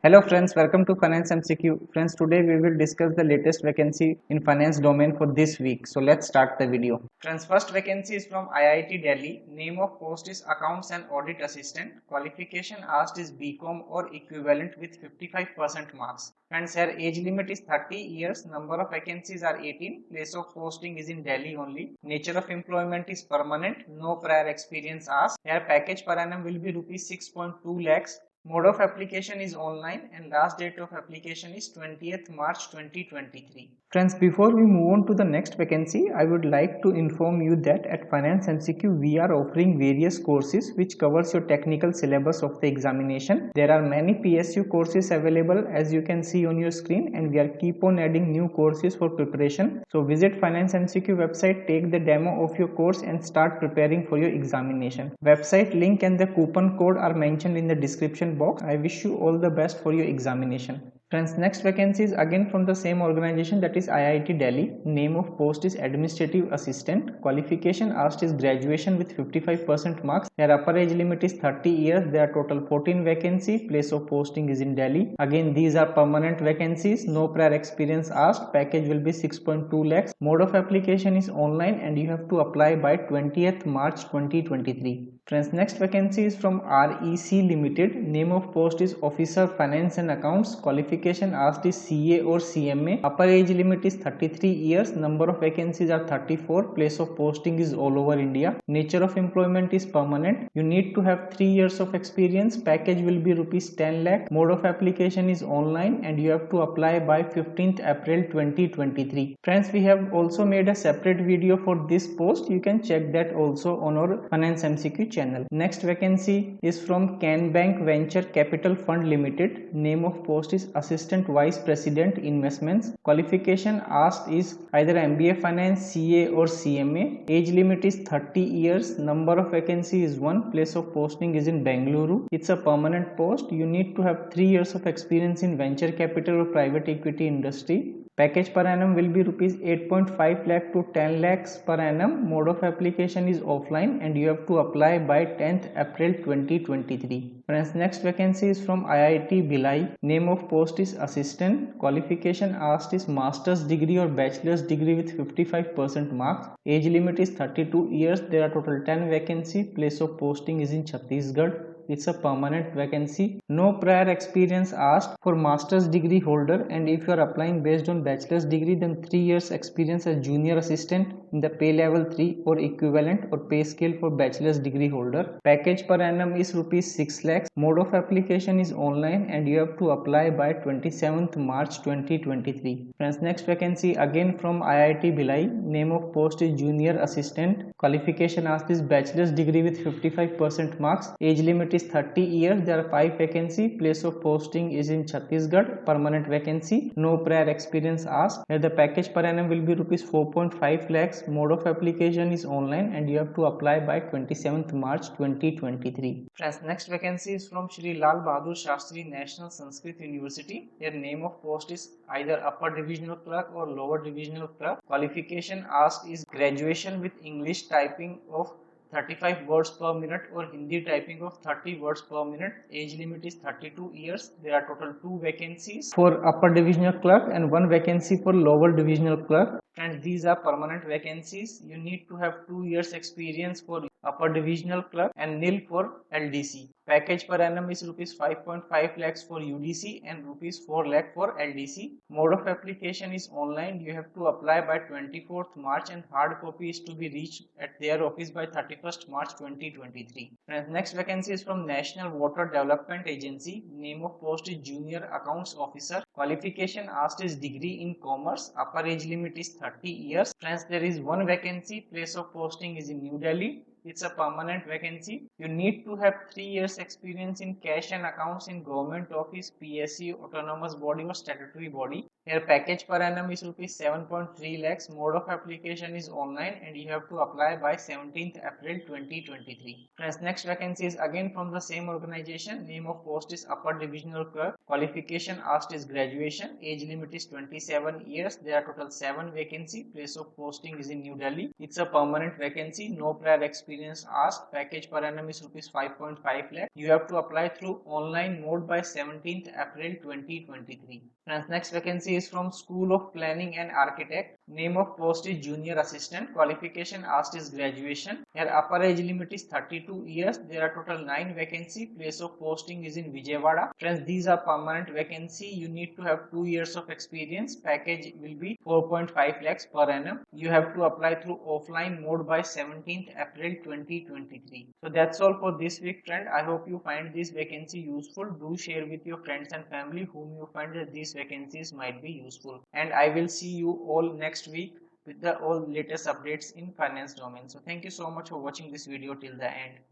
Hello friends, welcome to Finance MCQ. Friends, today we will discuss the latest vacancy in finance domain for this week. So let's start the video. Friends, first vacancy is from IIT Delhi. Name of post is Accounts and Audit Assistant. Qualification asked is BCom or equivalent with 55% marks. Friends, here age limit is 30 years. Number of vacancies are 18. Place of posting is in Delhi only. Nature of employment is permanent. No prior experience asked. Here package per annum will be rupees 6.2 lakhs. Mode of application is online and last date of application is 20th March 2023. Friends, before we move on to the next vacancy, I would like to inform you that at Finance MCQ we are offering various courses which covers your technical syllabus of the examination. There are many PSU courses available as you can see on your screen, and we are keep on adding new courses for preparation. So visit Finance MCQ website, take the demo of your course and start preparing for your examination. Website link and the coupon code are mentioned in the description box. I wish you all the best for your examination. Friends, next vacancy is again from the same organization, that is IIT Delhi. Name of post is Administrative Assistant. Qualification asked is graduation with 55% marks. Their upper age limit is 30 years. There are total 14 vacancy. Place of posting is in Delhi. Again, these are permanent vacancies. No prior experience asked. Package will be 6.2 lakhs. Mode of application is online and you have to apply by 20th March 2023. Friends, next vacancy is from REC Limited. Name of post is Officer Finance and Accounts. Qualification asked is CA or CMA. Upper age limit is 33 years. Number of vacancies are 34. Place of posting is all over India. Nature of employment is permanent. You need to have 3 years of experience. Package will be rupees 10 lakh. Mode of application is online and you have to apply by 15th April 2023. Friends, we have also made a separate video for this post. You can check that also on our Finance MCQ channel. Next vacancy is from CanBank Venture Capital Fund Limited. Name of post is Assistant Vice President Investments. Qualification asked is either MBA Finance, CA or CMA. Age limit is 30 years. Number of vacancy is 1. Place of posting is in Bengaluru. It's a permanent post. You need to have 3 years of experience in venture capital or private equity industry. Package per annum will be rupees 8.5 lakh to 10 lakhs per annum. Mode of application is offline and you have to apply by 10th April 2023. Friends, next vacancy is from IIT Bhilai. Name of post is Assistant. Qualification asked is Master's degree or Bachelor's degree with 55% marks. Age limit is 32 years. There are total 10 vacancy. Place of posting is in Chhattisgarh. It's a permanent vacancy. No prior experience asked for master's degree holder, and if you are applying based on bachelor's degree, then 3 years experience as junior assistant in the pay level 3 or equivalent or pay scale for bachelor's degree holder. Package per annum is rupees 6 lakhs. Mode of application is online and you have to apply by 27th March 2023. Friends, next vacancy again from IIT Bhilai. Name of post is junior assistant. Qualification asked is bachelor's degree with 55% marks. Age limit is 30 years. There are 5 vacancy. Place of posting is in Chhattisgarh. Permanent vacancy. No prior experience asked. Here the package per annum will be rupees 4.5 lakhs. Mode of application is online and you have to apply by 27th March 2023. Friends, next vacancy is from Shri Lal Bahadur Shastri National Sanskrit University. Their name of post is either upper divisional clerk or lower divisional clerk. Qualification asked is graduation with English typing of 35 words per minute or Hindi typing of 30 words per minute. Age limit is 32 years. There are total 2 vacancies for upper divisional clerk and 1 vacancy for lower divisional clerk. And these are permanent vacancies. You need to have 2 years experience for upper divisional clerk and nil for LDC. Package per annum is rupees 5.5 lakhs for UDC and rupees 4 lakh for LDC. Mode of application is online. You have to apply by 24th March and hard copy is to be reached at their office by 31st March 2023. And next vacancy is from National Water Development Agency. Name of post is Junior Accounts Officer. Qualification asked is degree in commerce. Upper age limit is 30 years. Friends, there is 1 vacancy. Place of posting is in New Delhi. It's a permanent vacancy. You need to have 3 years experience in cash and accounts in government office, PSU, autonomous body or statutory body. Here package per annum is rupees 7.3 lakhs. Mode of application is online and you have to apply by 17th April 2023. Friends, next vacancy is again from the same organization. Name of post is upper divisional clerk. Qualification asked is graduation. Age limit is 27 years. There are total 7 vacancy. Place of posting is in New Delhi. It's a permanent vacancy. No prior experience asked. Package per annum is rupees 5.5 lakh. You have to apply through online mode by 17th April 2023. Friends, next vacancy is from School of Planning and Architect. Name of post is junior assistant. Qualification asked is graduation. Here upper age limit is 32 years. There are total 9 vacancy. Place of posting is in Vijayawada. Friends, these are permanent vacancy. You need to have 2 years of experience. Package will be 4.5 lakhs per annum. You have to apply through offline mode by 17th April 2023. So that's all for this week, friend. I hope you find this vacancy useful. Do share with your friends and family whom you find that these vacancies might be useful. And I will see you all next week with the all latest updates in finance domain. So thank you so much for watching this video till the end.